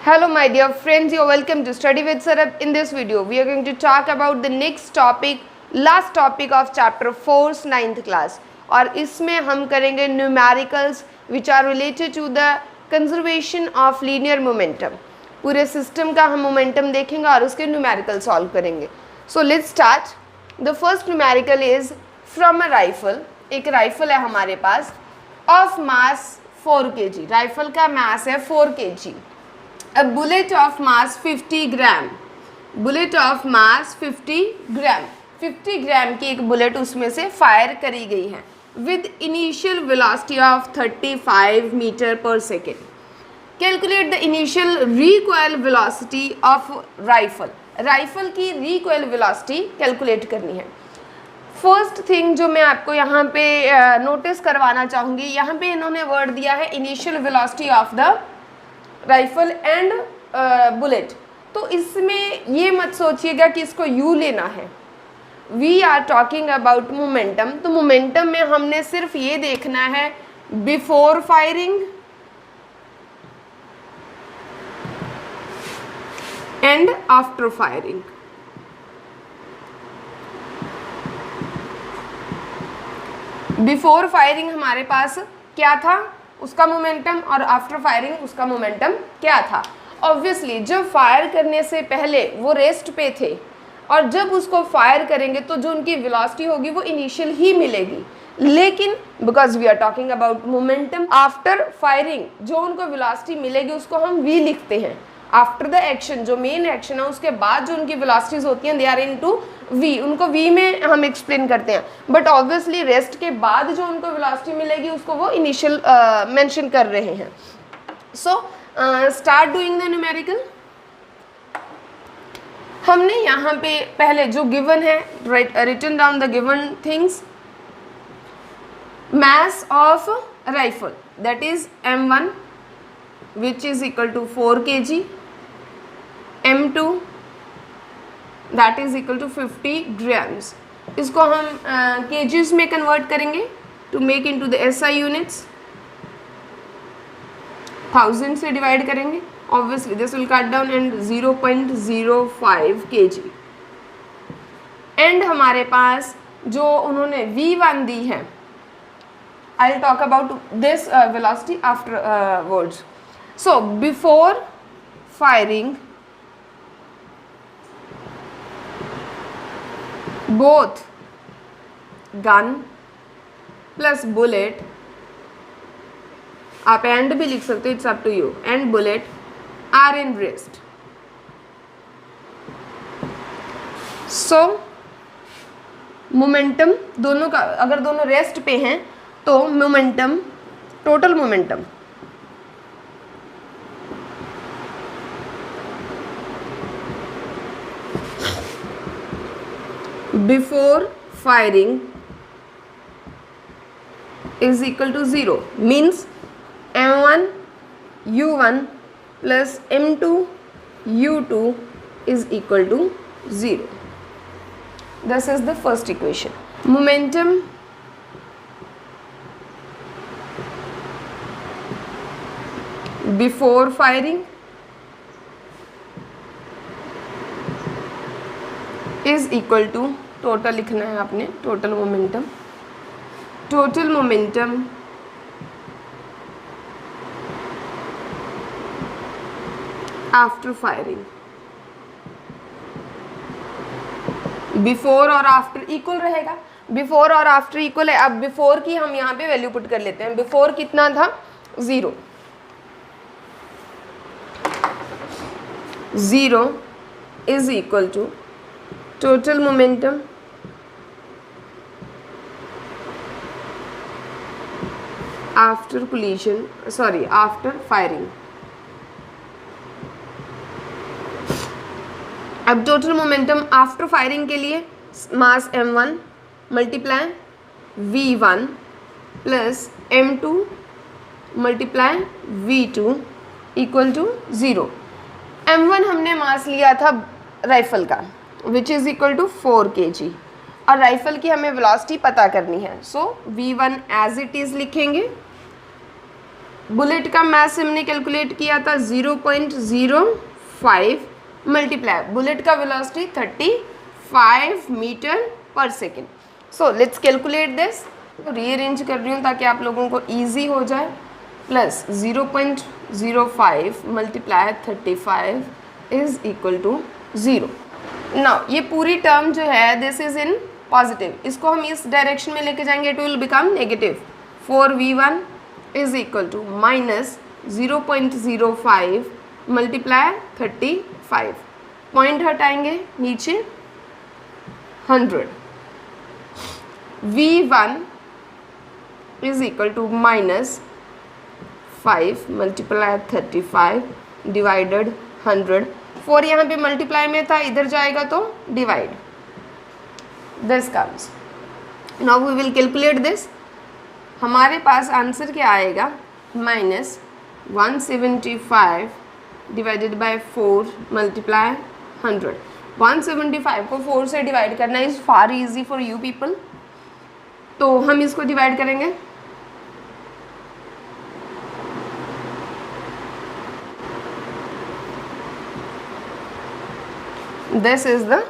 Hello my dear friends, you are welcome to Study with Sarab. In this video, we are going to talk about the next topic, last topic of chapter 4 9th class. और इसमें हम करेंगे numericals which are related to the conservation of linear momentum. पूरे system का हम momentum देखेंगे और उसके न्यूमेरिकल सॉल्व करेंगे. So let's start. The first numerical is from a rifle. एक राइफल है हमारे पास of mass 4 kg. राइफल का मास है 4 kg. A bullet of mass 50 gram. Bullet of mass 50 gram. 50 gram की एक बुलेट उसमें से फायर करी गई है with initial velocity of 35 metre per second. Calculate the initial recoil velocity of rifle. Rifle की रिकॉइल वेलोसिटी कैलकुलेट करनी है. फर्स्ट थिंग जो मैं आपको यहाँ पे नोटिस करवाना चाहूँगी, यहाँ पे इन्होंने वर्ड दिया है initial velocity of the rifle and bullet. तो इसमें ये मत सोचिएगा कि इसको यू लेना है. We are talking about momentum. तो मोमेंटम में हमने सिर्फ ये देखना है before firing and after firing. Before firing हमारे पास क्या था, उसका मोमेंटम, और आफ्टर फायरिंग उसका मोमेंटम क्या था. ऑब्वियसली जब फायर करने से पहले वो रेस्ट पे थे और जब उसको फायर करेंगे तो जो उनकी वेलोसिटी होगी वो इनिशियल ही मिलेगी. लेकिन because we are talking about momentum, after firing जो उनको वेलोसिटी मिलेगी उसको हम वी लिखते हैं. आफ्टर द एक्शन, जो मेन एक्शन है उसके बाद जो उनकी वेलोसिटीज होती हैं दे आर इनटू वी. उनको वी में हम एक्सप्लेन करते हैं. बट ऑब्वियसली रेस्ट के बाद जो उनको वेलोसिटी मिलेगी उसको वो इनिशियल मेंशन कर रहे हैं. So start doing the numerical. हमने यहाँ पे पहले जो गिवन है written down the given things. mass of rifle, that is M1 which is equal to 4 kg, M2 that is equal to 50 grams. इसको हम kgs में कन्वर्ट करेंगे to make into the SI units. 1000 से divide करेंगे. Obviously this will cut down and 0.05 kg. And हमारे पास जो उन्होंने V1 दी है, I'll talk about this velocity afterwards. So before firing, both gun plus bullet, आप and भी लिख सकते हो, it's up to you, and bullet are in rest. So momentum दोनों का, अगर दोनों रेस्ट पे हैं तो momentum, total momentum before firing is equal to 0. means M1 U1 plus M2 U2 is equal to 0. This is the first equation. Momentum before firing is equal to, total लिखना है आपने, total momentum. Total momentum after firing. Before और after equal रहेगा. Before और after equal है. अब before की हम यहाँ पे वैल्यू पुट कर लेते हैं. बिफोर कितना था, 0. 0 is equal to total momentum after collision, sorry, after firing. अब टोटल मोमेंटम आफ्टर फायरिंग के लिए mass M1 multiply V1 plus M2 multiply V2 equal to 0. M1 हमने मास लिया था राइफल का which is equal to 4 kg, और rifle की हमें वेलोसिटी पता करनी है. So V1 as it is लिखेंगे बुलेट का मास हमने कैलकुलेट किया था 0.05 मल्टीप्लाई बुलेट का velocity 35 metre per second. So let's calculate this. Rearrange कर रही हूँ ताकि आप लोगों को ईजी हो जाए। Plus 0.05 multiply 35 is equal to 0। Now ये पूरी टर्म जो है दिस इज इन पॉजिटिव, इसको हम इस डायरेक्शन में लेके जाएंगे, it will become negative. 4v1 is equal to minus 0.05 multiply 35, point हटाएंगे नीचे 100। v1 is equal to minus 5 multiply 35 divided 100। 4 यहाँ पे मल्टीप्लाई में था, इधर जाएगा तो divide. This comes, now we will calculate this. हमारे पास आंसर क्या आएगा, माइनस 175 डिवाइडेड बाय 4 मल्टीप्लाई 100। 175 को 4 से डिवाइड करना is far easy for you people, तो हम इसको डिवाइड करेंगे। This is the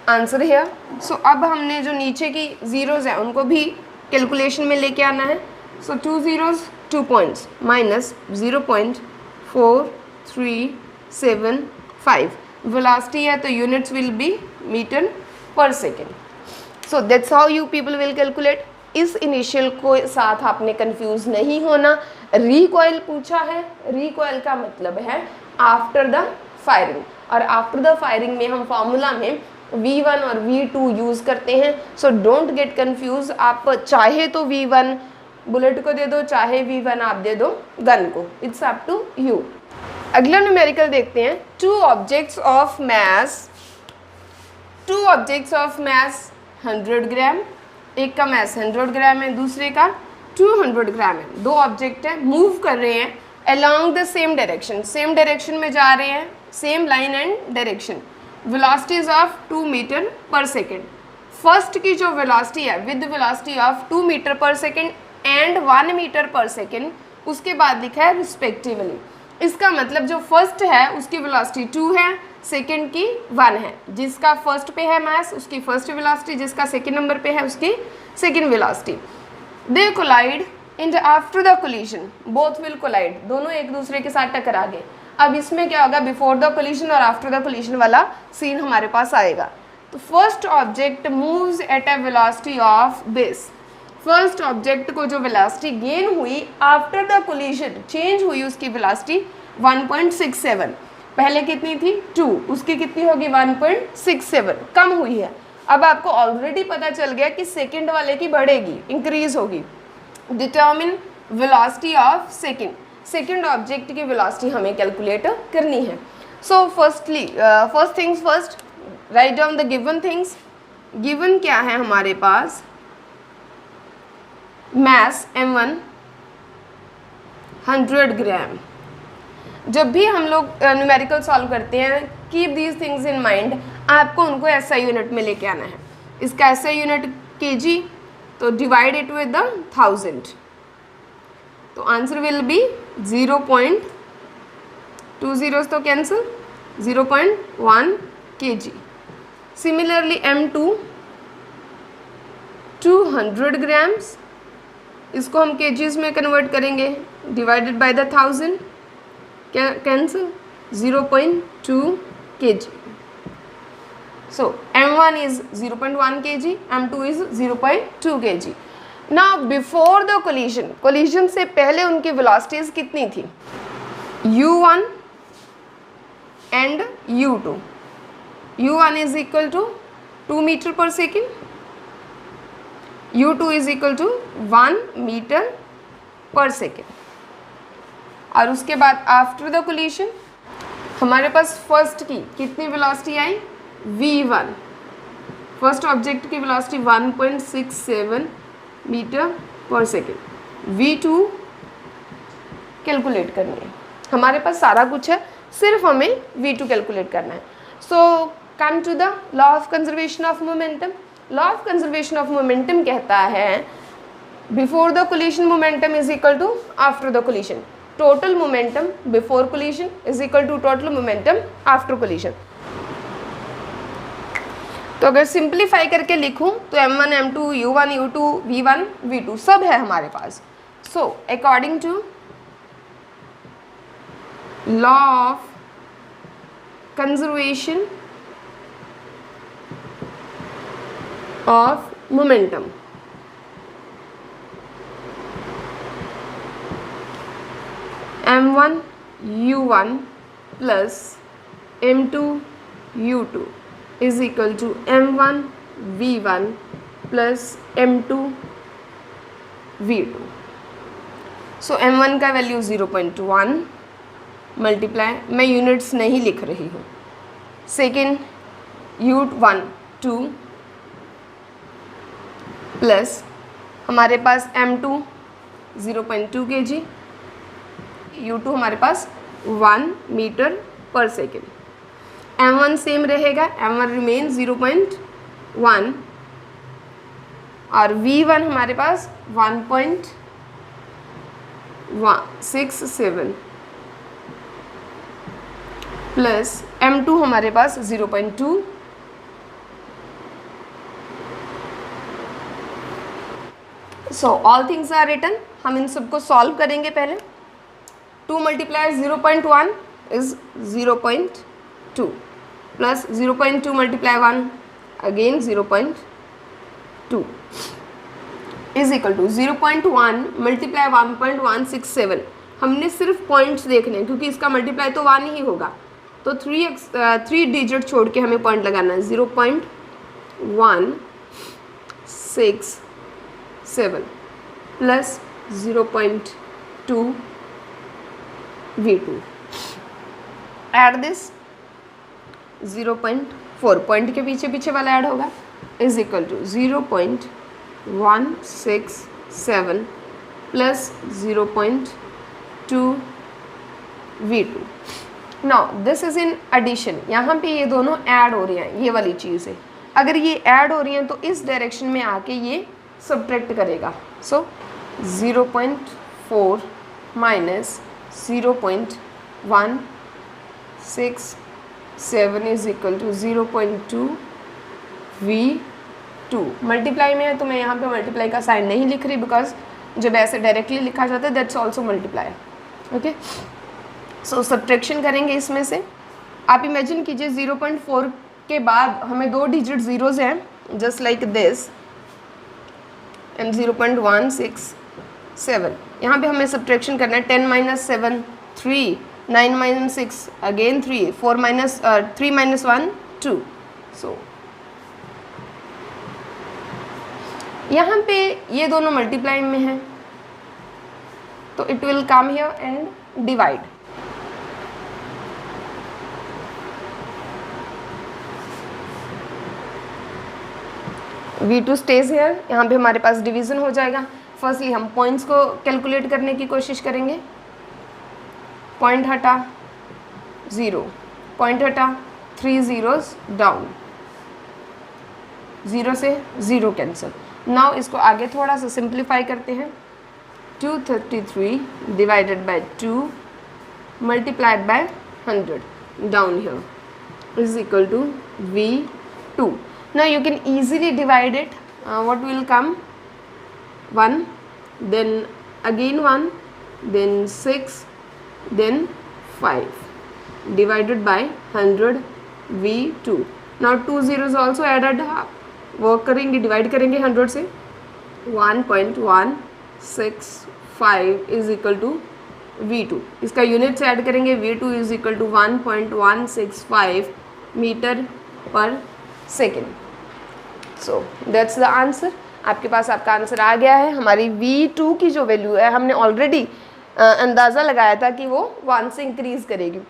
answer here. So अब हमने जो नीचे की जीरोज हैं उनको भी कैलकुलेशन में लेके आना है। सो 2 zeros 2 points माइनस 0.4375 वेलोसिटी है तो units will be metre per second. So that's how you people will calculate. इस इनिशियल को साथ आपने कंफ्यूज नहीं होना। रिकॉइल पूछा है, रिकॉइल का मतलब है आफ्टर द फायरिंग, और आफ्टर द फायरिंग में हम फॉर्मूला में v1 और v2 यूज़ करते हैं। So don't get confuse. आप चाहे तो v1 बुलेट को दे दो, चाहे v1 आप दे दो गन को, इट्स अप टू यू। अगला न्यूमेरिकल देखते हैं। टू ऑब्जेक्ट्स ऑफ मैस 100 ग्राम, एक का मैस 100 ग्राम है, दूसरे का 200 ग्राम है। दो ऑब्जेक्ट है, मूव कर रहे हैं along the same direction, same direction में जा रहे हैं, same line and direction. Velocities of 2 metre per second. First की जो वेलोसिटी है with velocity of 2 metre per second and 1 metre per second, उसके बाद लिखा है रिस्पेक्टिवली। इसका मतलब जो फर्स्ट है उसकी वेलोसिटी 2 है, सेकेंड की 1 है। जिसका फर्स्ट पे है मास उसकी फर्स्ट वेलोसिटी, जिसका सेकेंड नंबर पे है उसकी second velocity. They collide and after the collision both will collide, दोनों एक दूसरे के साथ टकरा गए। अब इसमें क्या होगा, बिफोर द कोलिजन और आफ्टर द कोलिजन वाला सीन हमारे पास आएगा। तो first object moves at a velocity of this. First object को जो वेलोसिटी गेन हुई आफ्टर द कोलिजन, चेंज हुई उसकी वेलोसिटी 1.67। पहले कितनी थी 2, उसकी कितनी होगी 1.67, कम हुई है। अब आपको ऑलरेडी पता चल गया कि सेकेंड वाले की बढ़ेगी, इंक्रीज होगी। Determine velocity of second object की वेलोसिटी हमें कैलकुलेट करनी है। So first things first, write down the given things. Given क्या है हमारे पास, मास m1 100 ग्राम। जब भी हम लोग न्यूमेरिकल सॉल्व करते हैं, keep these things in mind, आपको उनको SI यूनिट में लेके आना है। इसका SI यूनिट kg, तो डिवाइड इट विद द 1000, तो आंसर विल बी 0.2 zeros तो cancel, 0.1 kg। Similarly m2 200 grams, इसको हम kgs में कन्वर्ट करेंगे, divided by the 1000, cancel, 0.2 kg। So m1 is 0.1 kg, m2 is 0.2 kg. Now before the collision से पहले उनकी velocities कितनी थी, u1 and u2। u1 is equal to 2 meter per second, u2 is equal to 1 meter per second। और उसके बाद after the collision हमारे पास first की कितनी वेलोसिटी आई, v1, फर्स्ट ऑब्जेक्ट की velocity 1.67 metre per second. v2 calculate करनी है, हमारे पास सारा कुछ है, सिर्फ हमें v2 कैलकुलेट करना है। So come to the law of conservation of momentum. Law of conservation of momentum कहता है before the collision momentum is equal to after the collision, total momentum before collision is equal to total momentum after collision. तो अगर simplify करके लिखूं तो m1 m2 u1 u2 v1 v2 सब है हमारे पास। So according to law of conservation of momentum, m1 u1 plus m2 u2 is equal to m1 v1 plus m2 v2। So m1 का वैल्यू 0.1 मल्टीप्लाई, मैं units नहीं लिख रही हूँ, सेकेंड u1 2 प्लस हमारे पास m2 0.2 kg, u2 हमारे पास 1 metre per second. m1 same रहेगा, m1 remain 0.1 और v1 हमारे पास 1.67 प्लस m2 हमारे पास 0.2। So all things are written, हम इन सबको सॉल्व करेंगे। पहले 2 multiply 0.1 is 0.2 plus 0.2 multiply 1 again 0.2 is equal to 0.1 multiply 1.167। हमने सिर्फ पॉइंट्स देखने हैं क्योंकि इसका मल्टीप्लाई तो 1 ही होगा, तो 3 डिजिट छोड़ के हमें पॉइंट लगाना है। 0.167 plus 0.2 v2, add this 0.4 point के पीछे पीछे वाला ऐड होगा is equal to 0.167 plus 0.2 v2। Now this is in addition, यहाँ पे ये दोनों ऐड हो रही हैं, ये वाली चीज़ है। अगर ये ऐड हो रही हैं तो इस डायरेक्शन में आके ये सब्ट्रैक्ट करेगा। So 0.4 minus 0.167 is equal to 0.2 v2। Multiply में है तो मैं यहाँ पे मल्टीप्लाई का साइन नहीं लिख रही बिकॉज जब ऐसे डायरेक्टली लिखा जाता है that's also multiply. Okay, so subtraction करेंगे इसमें से। आप इमेजिन कीजिए 0.4 के बाद हमें 2 डिजिट ज़ीरोज़ हैं जस्ट लाइक दिस एंड 0.167। यहाँ पे हमें सब्ट्रैक्शन करना है। 10 minus 7 3, 9 minus 6 again 3, 4 minus 3 minus 1 2। सो यहाँ पे ये दोनों मल्टीप्लाई में हैं तो it will come here and divide. v2 stage here, यहाँ पे हमारे पास डिवीज़न हो जाएगा। फर्स्टली हम पॉइंट्स को कैलकुलेट करने की कोशिश करेंगे। पॉइंट हटा 0, पॉइंट हटा 3 zeros डाउन, 0 से 0 कैंसिल। नाउ इसको आगे थोड़ा सा सिंप्लीफाई करते हैं। 233 divided by 2 multiplied by 100 down here is equal to v2। Now you can easily divide it. What will come? 1, then again 1, then 6, then 5 divided by 100 v2. Now 2 zeros also added, work करेंगे, divide करेंगे 100 से। 1.165 is equal to v2। इसका units add करेंगे। v2 is equal to 1.165 metre per second. So that's the answer. आपके पास आपका answer आ गया है। हमारी v2 की जो वैल्यू है हमने ऑलरेडी अंदाज़ा लगाया था कि वो 1 से इंक्रीज़ करेगी,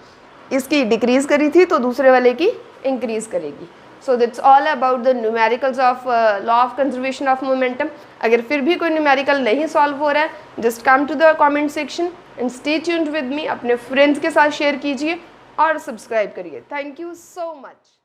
इसकी डिक्रीज़ करी थी तो दूसरे वाले की इंक्रीज़ करेगी। So that's all about the numericals of law of conservation of momentum. अगर फिर भी कोई न्यूमेरिकल नहीं सॉल्व हो रहा है, just come to the comment section and stay tuned with me. अपने फ्रेंड्स के साथ शेयर कीजिए और सब्सक्राइब करिए। Thank you so much.